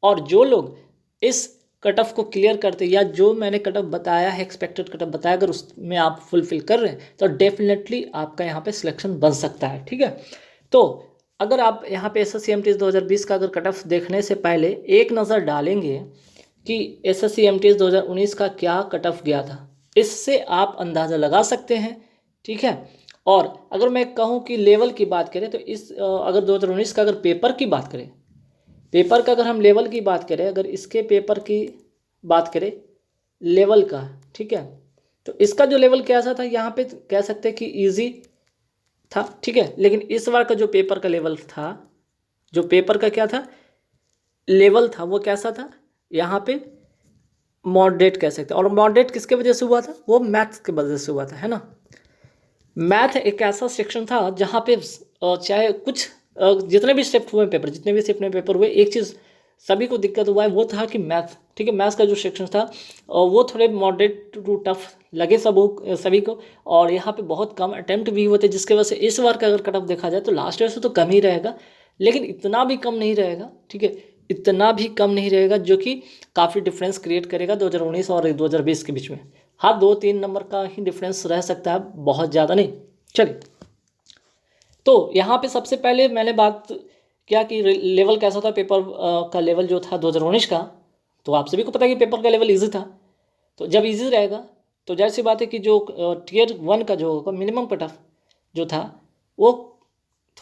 और जो लोग इस कट ऑफ को क्लियर करते या जो मैंने कट ऑफ बताया है, एक्सपेक्टेड कट ऑफ बताया, अगर उसमें आप फुलफिल कर रहे हैं तो डेफिनेटली आपका यहाँ पे सिलेक्शन बन सकता है। ठीक है, तो अगर आप यहाँ पे SSC-MTS 2020 का अगर कट ऑफ देखने से पहले एक नज़र डालेंगे कि SSC-MTS 2019 का क्या कट ऑफ गया था, इससे आप अंदाज़ा लगा सकते हैं। ठीक है, और अगर मैं कहूँ कि लेवल की बात करें तो अगर 2019 का अगर पेपर की बात करें, पेपर का अगर हम लेवल की बात करें, अगर इसके पेपर की बात करें लेवल का, ठीक है, तो इसका जो लेवल कैसा था यहाँ पे कह सकते हैं कि इजी था। ठीक है, लेकिन इस बार का जो पेपर का लेवल था, जो पेपर का क्या था लेवल था, वो कैसा था यहाँ पे मॉडरेट कह सकते हैं। और मॉडरेट किसके वजह से हुआ था, वो मैथ्स के वजह से हुआ था, है ना। मैथ एक ऐसा सेक्शन था जहाँ पे चाहे कुछ जितने भी शिफ्ट हुए पेपर, जितने भी शिफ्ट में पेपर हुए, एक चीज़ सभी को दिक्कत हुआ है वो था कि मैथ। ठीक है, मैथ्स का जो सेक्शन था वो थोड़े मॉडरेट टू टफ लगे सभी को, और यहाँ पे बहुत कम अटेम्प्ट भी हुए थे, जिसकी वजह से इस बार का अगर कट ऑफ देखा जाए तो लास्ट ईयर से तो कम ही रहेगा, लेकिन इतना भी कम नहीं रहेगा। ठीक है, इतना भी कम नहीं रहेगा जो कि काफ़ी डिफरेंस क्रिएट करेगा 2019 और 2020 के बीच में। हाँ, 2-3 नंबर का ही डिफरेंस रह सकता है, बहुत ज़्यादा नहीं। चलिए, तो यहाँ पे सबसे पहले मैंने बात किया कि लेवल कैसा था पेपर का लेवल जो था 2019 का, तो आप सभी को पता है कि पेपर का लेवल इजी था। तो जब इजी रहेगा तो जाहिर सी बात है कि जो Tier 1 का जो होगा मिनिमम कट ऑफ जो था वो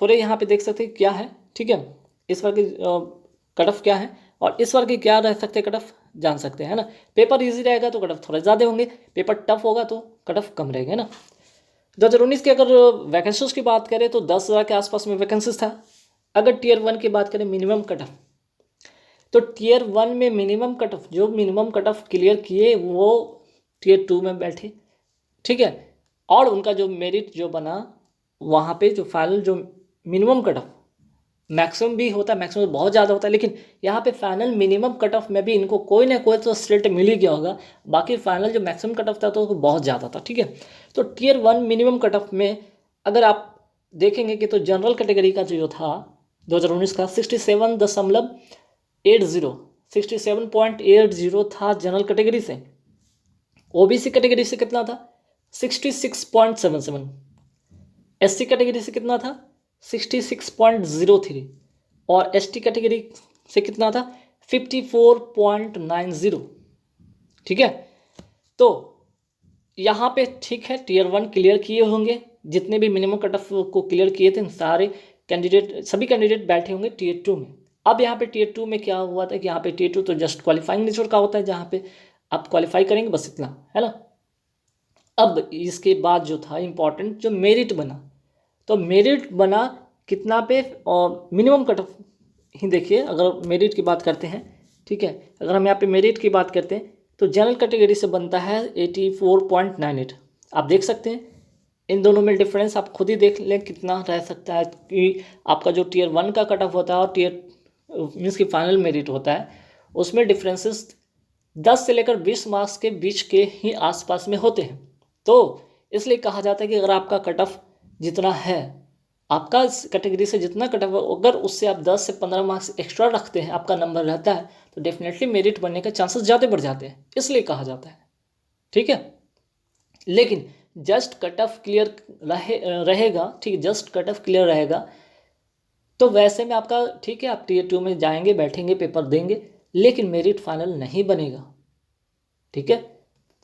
थोड़े यहाँ पे देख सकते हैं क्या है। ठीक है, इस बार की कट ऑफ क्या है और इस बार की क्या रह सकते हैं कट ऑफ जान सकते हैं, है ना। पेपर इजी रहेगा तो कट ऑफ थोड़े ज़्यादा होंगे, पेपर टफ होगा तो कट ऑफ कम रहेगा, है ना। 2019 की अगर वैकेंसीज की बात करें तो 10,000 के आसपास में वैकेंसीज था। अगर Tier 1 की बात करें मिनिमम कट ऑफ, तो Tier 1 में मिनिमम कट ऑफ, जो मिनिमम कट ऑफ क्लियर किए वो Tier 2 में बैठे। ठीक है, और उनका जो मेरिट जो बना वहाँ पे जो फाइनल जो मिनिमम कट ऑफ, मैक्सिमम भी होता है, मैक्सिमम बहुत ज़्यादा होता है, लेकिन यहाँ पे फाइनल मिनिमम कट ऑफ में भी इनको कोई ना कोई तो स्टेट मिल ही गया होगा, बाकी फाइनल जो मैक्सिमम कट ऑफ था तो बहुत ज़्यादा था। ठीक है, तो Tier 1 मिनिमम कट ऑफ में अगर आप देखेंगे कि तो जनरल कैटेगरी का जो था 2019 का 67.80 था जनरल कैटेगरी से। OBC कैटेगरी से कितना था 66.77, SC कैटेगरी से कितना था 66.03 और ST कैटेगरी से कितना था 54.90। ठीक है, तो यहाँ पे ठीक है Tier 1 क्लियर किए होंगे, जितने भी मिनिमम कट ऑफ को क्लियर किए थे सारे कैंडिडेट, सभी कैंडिडेट बैठे होंगे Tier 2 में। अब यहाँ पे Tier 2 में क्या हुआ था कि यहाँ पे Tier 2 तो जस्ट क्वालिफाइंग नेचर का होता है, जहाँ पे आप क्वालिफाई करेंगे बस इतना, है ना। अब इसके बाद जो था इम्पॉर्टेंट जो मेरिट बना, तो मेरिट बना कितना पे, और मिनिमम कट ऑफ ही देखिए अगर मेरिट की बात करते हैं। ठीक है, अगर हम यहाँ पे मेरिट की बात करते हैं तो जनरल कैटेगरी से बनता है 84.98। आप देख सकते हैं इन दोनों में डिफरेंस, आप खुद ही देख लें कितना रह सकता है कि आपका जो Tier 1 का कट ऑफ होता है और मीन्स की फाइनल मेरिट होता है उसमें डिफरेंसेस 10 से लेकर 20 मार्क्स के बीच के ही आसपास में होते हैं। तो इसलिए कहा जाता है कि अगर आपका कट ऑफ जितना है, आपका इस कैटेगरी से जितना कट ऑफ, अगर उससे आप 10 से 15 मार्क्स एक्स्ट्रा रखते हैं, आपका नंबर रहता है, तो डेफिनेटली मेरिट बनने के चांसेस ज़्यादा बढ़ जाते हैं, इसलिए कहा जाता है। ठीक है, लेकिन जस्ट कट ऑफ क्लियर रहेगा, ठीक है, जस्ट कट ऑफ क्लियर रहेगा तो वैसे में आपका ठीक है, आप Tier 2 में जाएंगे, बैठेंगे, पेपर देंगे, लेकिन मेरिट फाइनल नहीं बनेगा। ठीक है,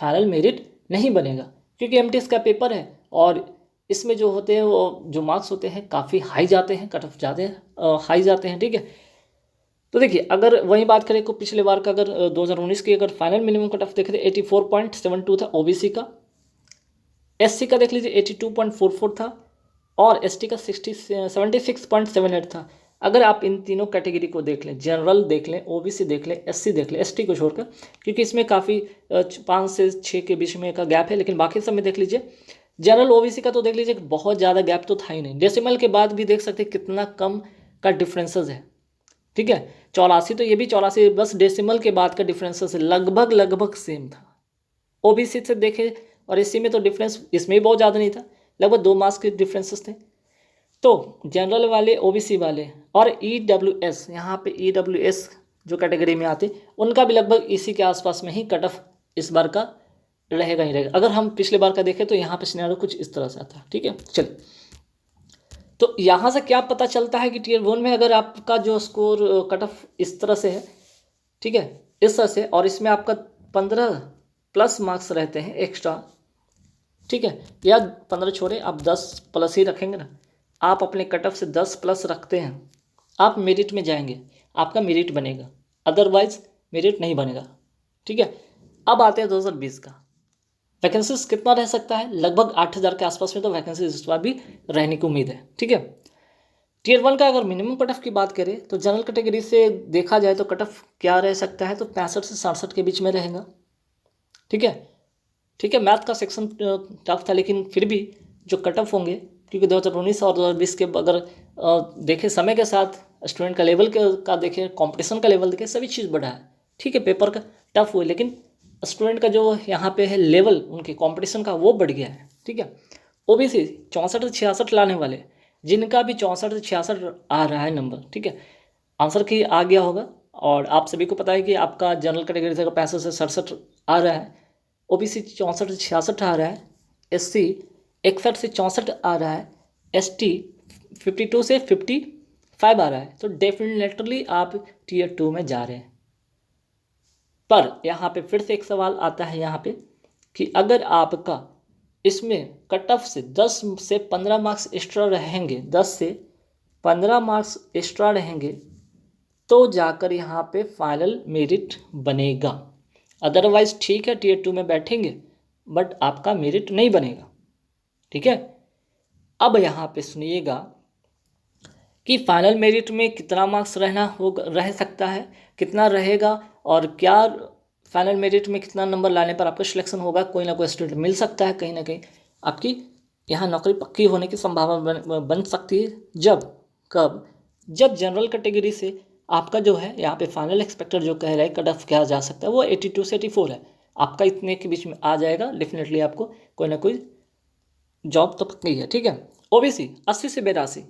फाइनल मेरिट नहीं बनेगा क्योंकि MTS का पेपर है और इसमें जो होते हैं वो जो मार्क्स होते हैं काफ़ी हाई जाते हैं, कट ऑफ ज़्यादा हाई जाते हैं। ठीक है, तो देखिए अगर वही बात करें तो पिछले बार का अगर 2019 की अगर फाइनल मिनिमम कट ऑफ देखे तो 84.72 था OBC का, SC का देख लीजिए 82.44 था और ST का 76.78 था। अगर आप इन तीनों कैटेगरी को देख लें, जनरल देख लें, OBC देख लें, SC देख लें, ST को छोड़कर, क्योंकि इसमें काफ़ी 5 से 6 के बीच में का गैप है, लेकिन बाकी सब में देख लीजिए। जनरल OBC का तो देख लीजिए बहुत ज़्यादा गैप तो था ही नहीं, डेसिमल के बाद भी देख सकते कितना कम का डिफरेंसेस है। ठीक है, 84 तो ये भी 84 बस डेसिमल के बाद का डिफरेंसेस लगभग सेम था। OBC से देखे और SC में तो डिफरेंस इसमें भी बहुत ज़्यादा नहीं था, लगभग 2 मार्क्स के डिफरेंसेस थे। तो जनरल वाले, OBC वाले और EWS, यहाँ पे EWS जो कैटेगरी में आते, उनका भी लगभग इसी के आसपास में ही कट ऑफ इस बार का रहेगा ही रहेगा। अगर हम पिछले बार का देखें तो यहाँ पे सिनेरियो कुछ इस तरह से आता है, ठीक है। चलिए, तो यहाँ से क्या पता चलता है कि टीयर 1 में अगर आपका जो स्कोर कट ऑफ इस तरह से है, ठीक है, इस तरह से, और इसमें आपका 15 प्लस मार्क्स रहते हैं एक्स्ट्रा, ठीक है, या 15 छोड़े, आप 10 प्लस ही रखेंगे ना, आप अपने कट ऑफ से 10 प्लस रखते हैं, आप मेरिट में जाएंगे, आपका मेरिट बनेगा, अदरवाइज मेरिट नहीं बनेगा, ठीक है। अब आते हैं 2020 का वैकेंसीज कितना रह सकता है, लगभग 8,000 के आसपास में तो वैकेंसीज इस बार भी रहने की उम्मीद है, ठीक है। टीयर 1 का अगर मिनिमम कट ऑफ की बात करें तो जनरल कैटेगरी से देखा जाए तो कट ऑफ क्या रह सकता है, तो 65 से 67 के बीच में रहेगा, ठीक है, ठीक है। मैथ का सेक्शन टफ था, लेकिन फिर भी जो कट ऑफ होंगे, क्योंकि 2019 और 2020 के अगर देखें समय के साथ स्टूडेंट का लेवल का देखें, कंपटीशन का लेवल देखें, सभी चीज़ बढ़ा है, ठीक है। पेपर का टफ हुए, लेकिन स्टूडेंट का जो यहाँ पे है लेवल उनके कंपटीशन का वो बढ़ गया है, ठीक है। ओबीसी 64 से 66 लाने वाले, जिनका भी 64 से 66 आ रहा है नंबर, ठीक है, आंसर की आ गया होगा। और आप सभी को पता है कि आपका जनरल कैटेगरी से अगर 65 से 67 आ रहा है, ओबीसी 64 से 66 आ रहा है, एससी 61 से 64 आ रहा है, एसटी 52 से 55 आ रहा है, तो डेफिनेटली आप टीयर 2 में जा रहे हैं। पर यहाँ पे फिर से एक सवाल आता है यहाँ पे कि अगर आपका इसमें कट ऑफ से 10 से 15 मार्क्स एक्स्ट्रा रहेंगे, 10 से 15 मार्क्स एक्स्ट्रा रहेंगे, तो जाकर यहाँ पे फाइनल मेरिट बनेगा। अदरवाइज ठीक है, टीयर 2 में बैठेंगे बट आपका मेरिट नहीं बनेगा, ठीक है। अब यहाँ पे सुनिएगा कि फाइनल मेरिट में कितना मार्क्स रह सकता है, कितना रहेगा, और क्या फाइनल मेरिट में कितना नंबर लाने पर आपका सिलेक्शन होगा। कोई ना कोई स्टूडेंट मिल सकता है, कहीं ना कहीं आपकी यहाँ नौकरी पक्की होने की संभावना बन सकती है। जब जनरल कैटेगरी से आपका जो है यहाँ पे फाइनल एक्सपेक्टेड जो कह रहा है कट ऑफ किया जा सकता है वो 82 से 84 है, आपका इतने के बीच में आ जाएगा, डेफिनेटली आपको कोई ना कोई जॉब तो पक्की है, ठीक है। ओबीसी 80 से 82,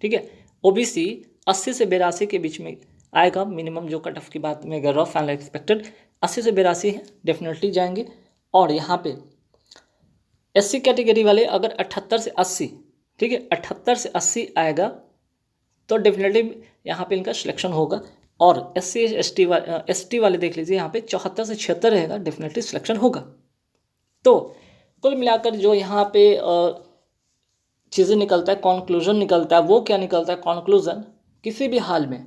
ठीक है, ओबीसी 80 से 82 के बीच में आएगा। मिनिमम जो कट ऑफ की बात मैं कर रहा हूँ फाइनल एक्सपेक्टेड 80 से 82 है, डेफिनेटली जाएंगे। और यहाँ पे एससी कैटेगरी वाले अगर 78 से 80, ठीक है, 78 से 80 आएगा तो डेफिनेटली यहाँ पे इनका सिलेक्शन होगा। और एससी एसटी वाले देख लीजिए, यहाँ पे 74 से 76 रहेगा, डेफिनेटली सिलेक्शन होगा। तो कुल मिलाकर जो यहाँ पे चीज़ें निकलता है, कॉन्क्लूजन निकलता है, वो क्या निकलता है कॉन्क्लूजन, किसी भी हाल में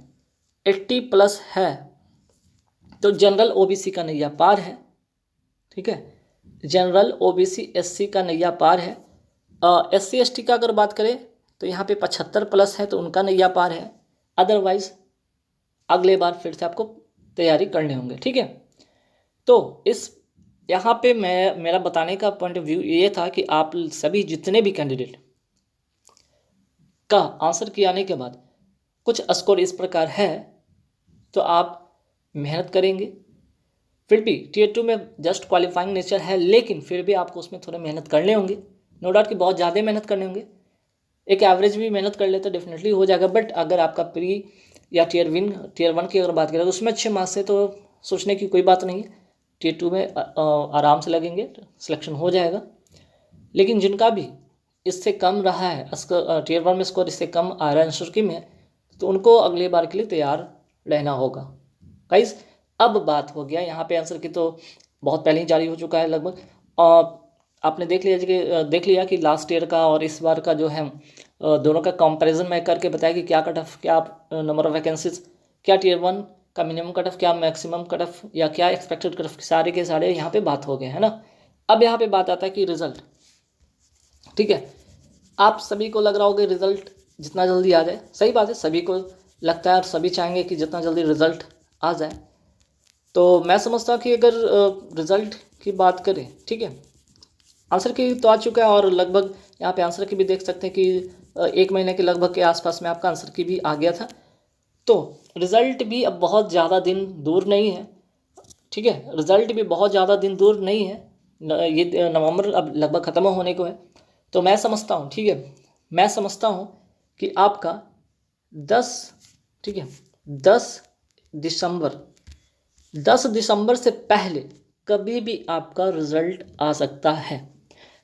80 प्लस है तो जनरल ओबीसी का नैया पार है, ठीक है, जनरल ओबीसी एससी का नैया पार है। एससी एसटी का अगर बात करें तो यहाँ पे 75 प्लस है तो उनका नैया पार है, अदरवाइज अगले बार फिर से आपको तैयारी करने होंगे, ठीक है। तो इस यहाँ पे मेरा बताने का पॉइंट ऑफ व्यू ये था कि आप सभी जितने भी कैंडिडेट का आंसर किए आने के बाद कुछ स्कोर इस प्रकार है तो आप मेहनत करेंगे। फिर भी टीयर 2 में जस्ट क्वालिफाइंग नेचर है, लेकिन फिर भी आपको उसमें थोड़े मेहनत करने होंगे, नो डाउट कि बहुत ज़्यादा मेहनत करने होंगे। एक एवरेज भी मेहनत कर ले तो डेफिनेटली हो जाएगा, बट अगर आपका प्री या टीयर 1 की अगर बात करें तो उसमें अच्छे मार्क्स है तो सोचने की कोई बात नहीं है, टीयर 2 में आराम से लगेंगे, सिलेक्शन हो जाएगा। लेकिन जिनका भी इससे कम रहा है, टीयर 1 में स्कोर इससे कम आ रहा है आंसर की में, तो उनको अगले बार के लिए तैयार रहना होगा। गाइस अब बात हो गया यहाँ पे आंसर की, तो बहुत पहले ही जारी हो चुका है लगभग। आपने देख लिया कि लास्ट ईयर का और इस बार का जो है दोनों का कंपैरिजन मैं करके बताया कि क्या कट ऑफ, क्या नंबर ऑफ वैकेंसीज, क्या टीयर 1 का मिनिमम कट ऑफ, क्या मैक्सिमम कट ऑफ, या क्या एक्सपेक्टेड कट ऑफ, सारे के सारे यहाँ पे बात हो गए, है ना। अब यहाँ पे बात आता है कि रिजल्ट, ठीक है। आप सभी को लग रहा होगा रिजल्ट जितना जल्दी आ जाए, सही बात है, सभी को लगता है और सभी चाहेंगे कि जितना जल्दी रिजल्ट आ जाए। तो मैं समझता हूँ कि अगर रिजल्ट की बात करें, ठीक है, आंसर की तो आ चुका है और लगभग यहाँ पे आंसर की भी देख सकते हैं कि 1 महीने के लगभग के आसपास में आपका आंसर की भी आ गया था। तो रिज़ल्ट भी अब बहुत ज़्यादा दिन दूर नहीं है, ठीक है, रिज़ल्ट भी बहुत ज़्यादा दिन दूर नहीं है, ये नवंबर अब लगभग ख़त्म होने को है। तो मैं समझता हूँ, ठीक है, मैं समझता हूँ कि आपका 10, ठीक है, 10 दिसंबर 10 दिसंबर से पहले कभी भी आपका रिजल्ट आ सकता है।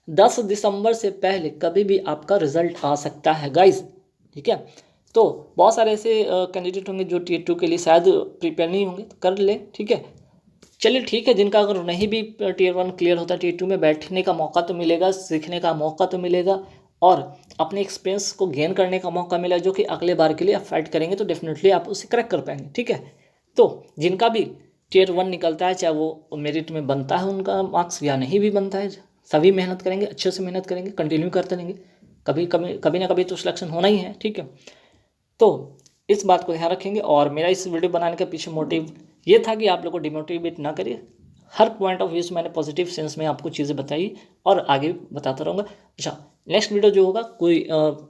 10 दिसंबर से पहले कभी भी आपका रिजल्ट आ सकता है गाइस, ठीक है। तो बहुत सारे ऐसे कैंडिडेट होंगे जो टीयर 2 के लिए शायद प्रिपेयर नहीं होंगे, तो कर ले, ठीक है। चलिए ठीक है, जिनका अगर नहीं भी टीयर 1 क्लियर होता, टीयर 2 में बैठने का मौका तो मिलेगा, सीखने का मौका तो मिलेगा और अपने एक्सपीरियंस को गेन करने का मौका मिला, जो कि अगले बार के लिए आप फाइट करेंगे तो डेफिनेटली आप उसे क्रैक कर पाएंगे, ठीक है। तो जिनका भी टीयर 1 निकलता है, चाहे वो मेरिट में बनता है उनका मार्क्स या नहीं भी बनता है, सभी मेहनत करेंगे, अच्छे से मेहनत करेंगे, कंटिन्यू करते रहेंगे, कभी कभी कभी ना कभी तो सिलेक्शन होना ही है, ठीक है। तो इस बात को ध्यान रखेंगे। और मेरा इस वीडियो बनाने के पीछे मोटिव ये था कि आप लोग को डिमोटिवेट ना करिए। हर पॉइंट ऑफ व्यू से मैंने पॉजिटिव सेंस में आपको चीज़ें बताई और आगे बताता रहूँगा। अच्छा, नेक्स्ट वीडियो जो होगा कोई